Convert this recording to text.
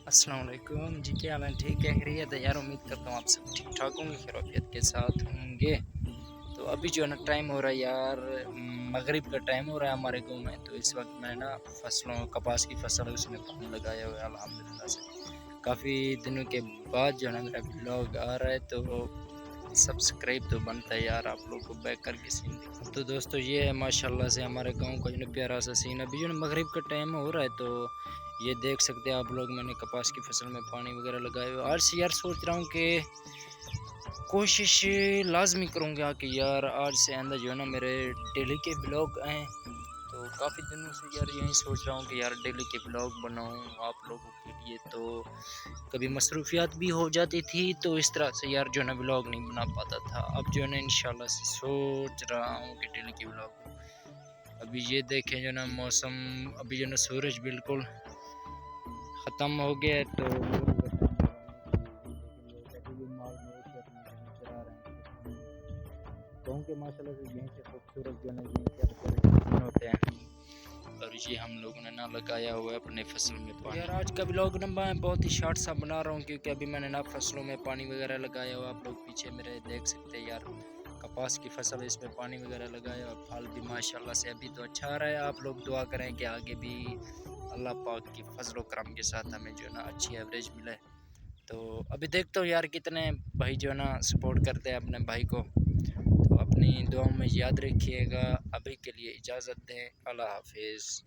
السلام علیکم جی، کیا حال ہے؟ ٹھیک ہے، خیریت ہے یار؟ امید کرتا ہوں آپ سب ٹھیک ٹھاک ہوں گے، خیریت کے ساتھ ہوں گے۔ تو ابھی جو ہے نا ٹائم ہو رہا ہے یار، مغرب کا ٹائم ہو رہا ہے ہمارے گاؤں میں۔ تو اس وقت میں نا فصلوں کپاس کی فصل ہے، اس میں پانی لگایا ہوا ہے الحمدللہ سے۔ کافی دنوں کے بعد جو ہے نا میرا بلاگ آ رہا ہے، تو سبسکرائب تو بنتا ہے یار آپ لوگ کو بیک کر کے سین دکھا۔ تو دوستو یہ ہے ماشاءاللہ سے ہمارے گاؤں کا جو ہے پیارا سا سین۔ ابھی جو ہے مغرب کا ٹائم ہو رہا ہے، تو یہ دیکھ سکتے ہیں آپ لوگ، میں نے کپاس کی فصل میں پانی وغیرہ لگائے ہوئے۔ آج سے یار سوچ رہا ہوں کہ کوشش لازمی کروں گا کہ یار آج سے آئندہ جو ہے نا میرے ڈیلی کے بلاگ آئیں۔ تو کافی دنوں سے یار یہی سوچ رہا ہوں کہ یار ڈیلی کے بلاگ بناؤں آپ لوگوں کے لیے۔ تو کبھی مصروفیات بھی ہو جاتی تھی، تو اس طرح سے یار جو ہے نا بلاگ نہیں بنا پاتا تھا۔ اب جو ہے نا انشاءاللہ سے سوچ رہا ہوں کہ ڈیلی کے بلاگ۔ ابھی یہ دیکھیں جو ہے نا موسم، ابھی جو ہے نا سورج بالکل ختم ہو گیا ہے، تو گاؤں کے ماشاءاللہ سے یہیں سے خوبصورت جو ہے نا ہوتے ہیں، اور یہ ہم لوگوں نے نہ لگایا ہوا ہے اپنے فصل میں پانی۔ یار آج کا بلاگ نمبر میں بہت ہی شارٹ سا بنا رہا ہوں، کیونکہ ابھی میں نے نا فصلوں میں پانی وغیرہ لگایا ہوا۔ آپ لوگ پیچھے میرے دیکھ سکتے ہیں یار، کپاس کی فصل ہے، اس میں پانی وغیرہ لگایا، اور پھل بھی ماشاءاللہ سے ابھی تو اچھا آ رہا ہے۔ آپ لوگ دعا کریں کہ آگے بھی اللہ پاک کی فضل و کرم کے ساتھ ہمیں جو ہے نا اچھی ایوریج ملے۔ تو ابھی دیکھتا ہوں یار کتنے بھائی جو ہے نا سپورٹ کرتے ہیں اپنے بھائی کو۔ تو اپنی دعاؤں میں یاد رکھیے گا۔ ابھی کے لیے اجازت دیں، اللہ حافظ۔